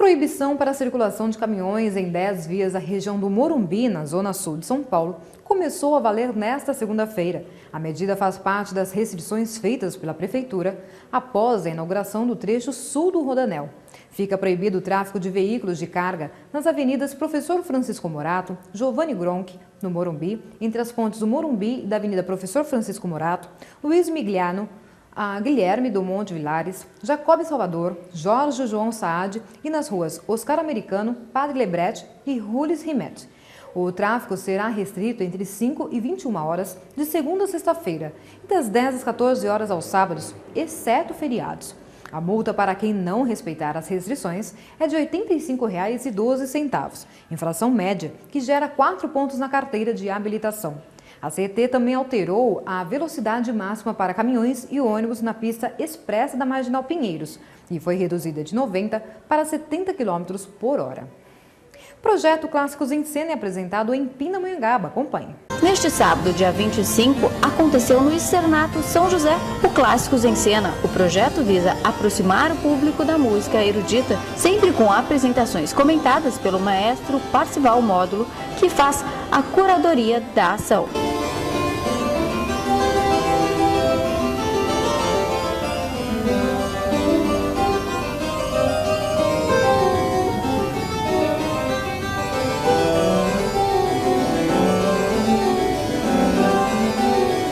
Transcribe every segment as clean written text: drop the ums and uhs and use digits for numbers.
proibição para a circulação de caminhões em 10 vias da região do Morumbi, na zona sul de São Paulo, começou a valer nesta segunda-feira. A medida faz parte das restrições feitas pela Prefeitura após a inauguração do trecho sul do Rodoanel. Fica proibido o tráfego de veículos de carga nas avenidas Professor Francisco Morato, Giovanni Gronchi, no Morumbi, entre as pontes do Morumbi e da Avenida Professor Francisco Morato, Luiz Migliano, a Guilherme do Monte Vilares, Jacob Salvador, Jorge João Saad e nas ruas Oscar Americano, Padre Lebret e Rulis Rimet. O tráfego será restrito entre 5 e 21 horas de segunda a sexta-feira e das 10 às 14 horas aos sábados, exceto feriados. A multa para quem não respeitar as restrições é de R$ 85,12, infração média, que gera 4 pontos na carteira de habilitação. A CET também alterou a velocidade máxima para caminhões e ônibus na pista expressa da Marginal Pinheiros e foi reduzida de 90 para 70 km por hora. Projeto Clássicos em Cena é apresentado em Pindamonhangaba. Acompanhe. Neste sábado, dia 25, aconteceu no Externato São José o Clássicos em Cena. O projeto visa aproximar o público da música erudita, sempre com apresentações comentadas pelo maestro Parcival Módulo, que faz a curadoria da ação.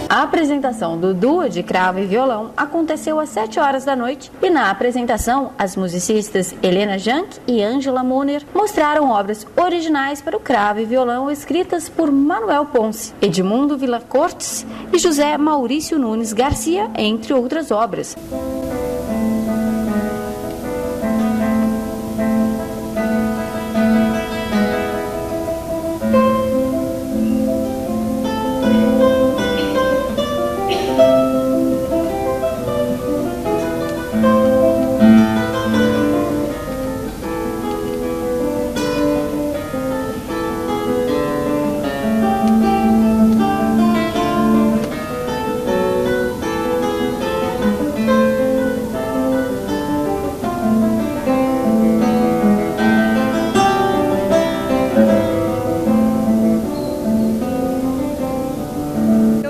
A apresentação do duo de cravo e violão aconteceu às 7 horas da noite e na apresentação as musicistas Helena Jank e Ângela Muner mostraram obras originais para o cravo e violão escritas por Manuel Ponce, Edmundo Villa Cortes e José Maurício Nunes Garcia, entre outras obras.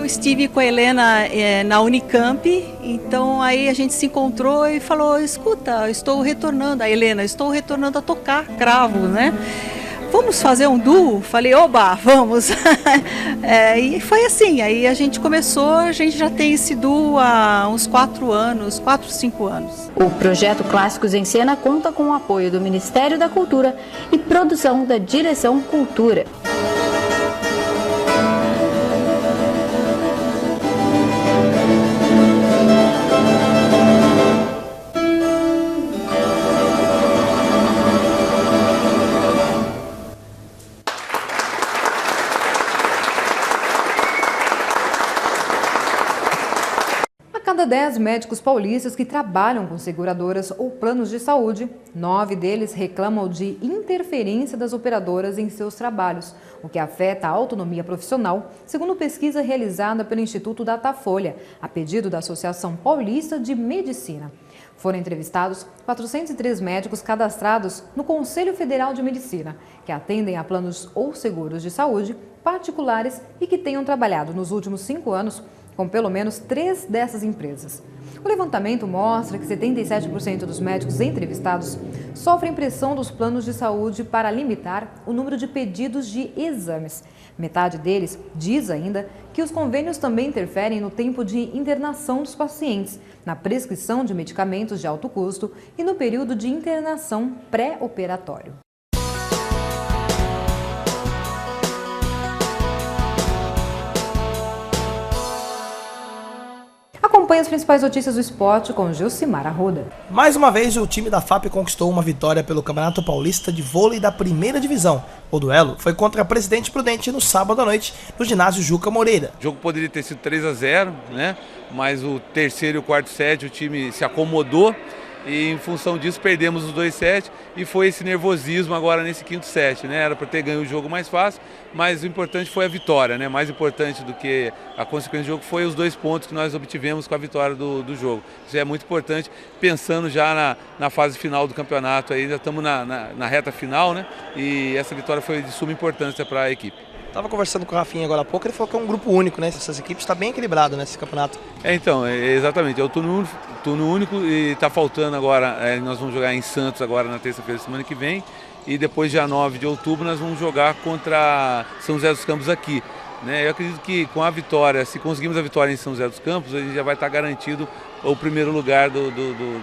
Estive com a Helena na Unicamp, então aí a gente se encontrou e falou: escuta, eu estou retornando, a Helena, estou retornando a tocar cravo, né? Vamos fazer um duo? Falei, oba, vamos! E foi assim, aí a gente começou, a gente já tem esse duo há uns 4 anos, 4, 5 anos. O projeto Clássicos em Cena conta com o apoio do Ministério da Cultura e produção da Direção Cultura. Cada 10 médicos paulistas que trabalham com seguradoras ou planos de saúde, 9 deles reclamam de interferência das operadoras em seus trabalhos, o que afeta a autonomia profissional, segundo pesquisa realizada pelo Instituto Datafolha, a pedido da Associação Paulista de Medicina. Foram entrevistados 403 médicos cadastrados no Conselho Federal de Medicina, que atendem a planos ou seguros de saúde particulares e que tenham trabalhado nos últimos 5 anos com pelo menos 3 dessas empresas. O levantamento mostra que 77% dos médicos entrevistados sofrem pressão dos planos de saúde para limitar o número de pedidos de exames. Metade deles diz ainda que os convênios também interferem no tempo de internação dos pacientes, na prescrição de medicamentos de alto custo e no período de internação pré-operatório. Acompanhe as principais notícias do esporte com Gilcimar Arruda. Mais uma vez, o time da FAP conquistou uma vitória pelo Campeonato Paulista de Vôlei da Primeira Divisão. O duelo foi contra a Presidente Prudente no sábado à noite, no ginásio Juca Moreira. O jogo poderia ter sido 3-0, né? Mas o terceiro e o quarto set o time se acomodou e em função disso perdemos os 2 sets e foi esse nervosismo agora nesse 5º set, né? Era para ter ganho o jogo mais fácil, mas o importante foi a vitória, né? Mais importante do que a consequência do jogo foi os 2 pontos que nós obtivemos com a vitória do jogo. Isso é muito importante, pensando já na fase final do campeonato, ainda estamos na reta final, né? E essa vitória foi de suma importância para a equipe. Estava conversando com o Rafinha agora há pouco, ele falou que é um grupo único, né? Essas equipes está bem equilibrado nesse campeonato. Exatamente, é o turno único e está faltando agora, nós vamos jogar em Santos agora na terça-feira da semana que vem e depois dia 9 de outubro nós vamos jogar contra São José dos Campos aqui. Eu acredito que com a vitória, se conseguirmos a vitória em São José dos Campos, a gente já vai estar garantido o primeiro lugar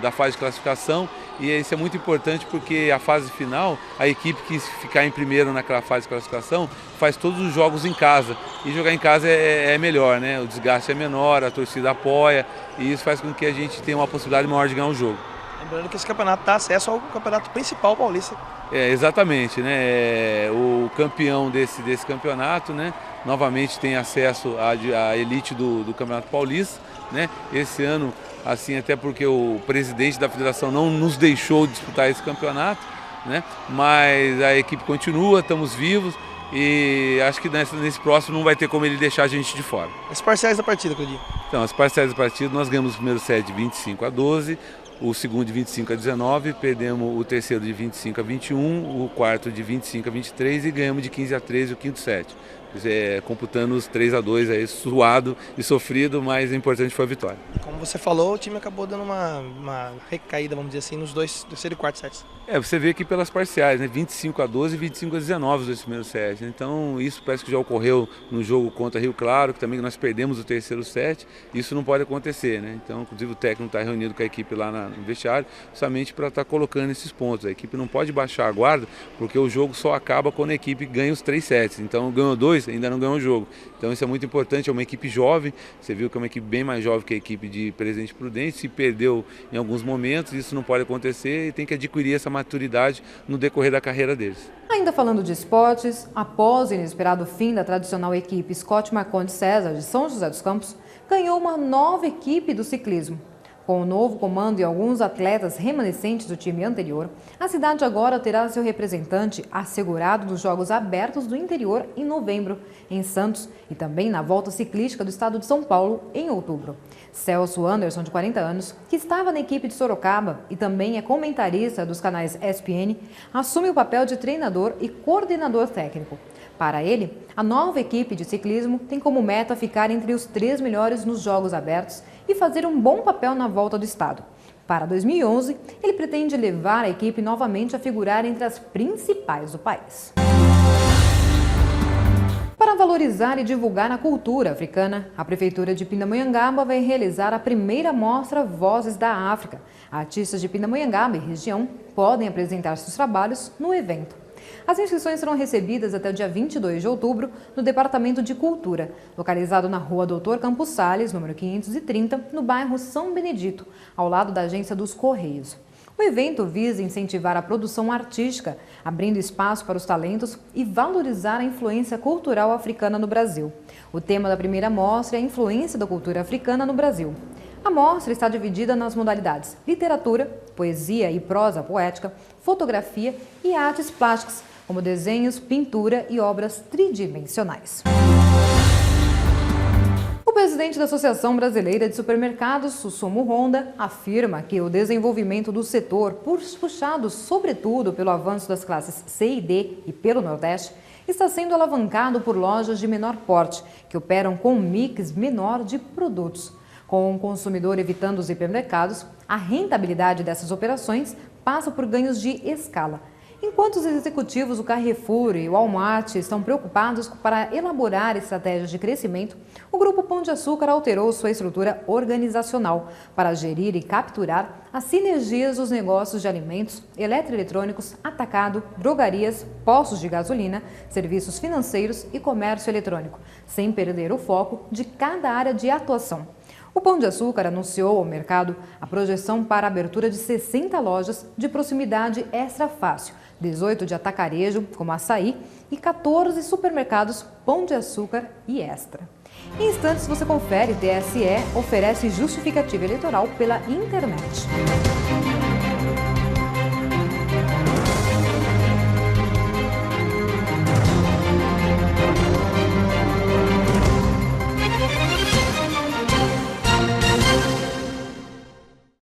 da fase de classificação e isso é muito importante porque a fase final, a equipe que ficar em primeiro naquela fase de classificação faz todos os jogos em casa e jogar em casa é melhor, né? O desgaste é menor, a torcida apoia e isso faz com que a gente tenha uma possibilidade maior de ganhar o jogo. Lembrando que esse campeonato dá acesso ao campeonato principal paulista. Exatamente, né? O campeão desse campeonato, né? Novamente tem acesso à elite do Campeonato Paulista, né? Esse ano, assim, até porque o presidente da federação não nos deixou disputar esse campeonato, né? Mas a equipe continua, estamos vivos e acho que nesse próximo não vai ter como ele deixar a gente de fora. As parciais da partida, Claudinho? Então, as parciais da partida, nós ganhamos o primeiro set de 25-12, o segundo de 25-19, perdemos o terceiro de 25-21, o quarto de 25-23 e ganhamos de 15-13 o 5º set. Computando os 3-2 aí, suado e sofrido, mas o importante foi a vitória. Como você falou, o time acabou dando uma recaída, vamos dizer assim, nos terceiro e quarto sets. Você vê aqui pelas parciais, né? 25-12 e 25-19 os 2 primeiros sets. Então isso parece que já ocorreu no jogo contra Rio Claro, que também nós perdemos o terceiro set. Isso não pode acontecer, né? Então, inclusive o técnico está reunido com a equipe lá no vestiário, justamente para estar colocando esses pontos. A equipe não pode baixar a guarda, porque o jogo só acaba quando a equipe ganha os 3 sets. Então ganhou 2, ainda não ganhou o jogo. Então isso é muito importante, é uma equipe jovem, você viu que é uma equipe bem mais jovem que a equipe de Presidente Prudente, se perdeu em alguns momentos, isso não pode acontecer e tem que adquirir essa maturidade no decorrer da carreira deles. Ainda falando de esportes, após o inesperado fim da tradicional equipe Scott Marcondes César de São José dos Campos, ganhou uma nova equipe do ciclismo. Com o novo comando e alguns atletas remanescentes do time anterior, a cidade agora terá seu representante assegurado nos Jogos Abertos do Interior em novembro, em Santos, e também na Volta Ciclística do Estado de São Paulo, em outubro. Celso Anderson, de 40 anos, que estava na equipe de Sorocaba e também é comentarista dos canais ESPN, assume o papel de treinador e coordenador técnico. Para ele, a nova equipe de ciclismo tem como meta ficar entre os 3 melhores nos Jogos Abertos e fazer um bom papel na volta do estado. Para 2011, ele pretende levar a equipe novamente a figurar entre as principais do país. Para valorizar e divulgar a cultura africana, a Prefeitura de Pindamonhangaba vai realizar a primeira mostra Vozes da África. Artistas de Pindamonhangaba e região podem apresentar seus trabalhos no evento. As inscrições serão recebidas até o dia 22 de outubro no Departamento de Cultura, localizado na Rua Doutor Campos Salles, número 530, no bairro São Benedito, ao lado da Agência dos Correios. O evento visa incentivar a produção artística, abrindo espaço para os talentos e valorizar a influência cultural africana no Brasil. O tema da primeira mostra é a influência da cultura africana no Brasil. A mostra está dividida nas modalidades literatura, poesia e prosa poética, fotografia e artes plásticas, como desenhos, pintura e obras tridimensionais. O presidente da Associação Brasileira de Supermercados, Susumu Honda, afirma que o desenvolvimento do setor, puxado sobretudo pelo avanço das classes C e D e pelo Nordeste, está sendo alavancado por lojas de menor porte, que operam com um mix menor de produtos. Com o consumidor evitando os hipermercados, a rentabilidade dessas operações passa por ganhos de escala. Enquanto os executivos do Carrefour e Walmart estão preocupados para elaborar estratégias de crescimento, o Grupo Pão de Açúcar alterou sua estrutura organizacional para gerir e capturar as sinergias dos negócios de alimentos, eletroeletrônicos, atacado, drogarias, postos de gasolina, serviços financeiros e comércio eletrônico, sem perder o foco de cada área de atuação. O Pão de Açúcar anunciou ao mercado a projeção para a abertura de 60 lojas de proximidade extra fácil, 18 de atacarejo, como Açaí, e 14 supermercados Pão de Açúcar e Extra. Em instantes você confere, TSE oferece justificativa eleitoral pela internet.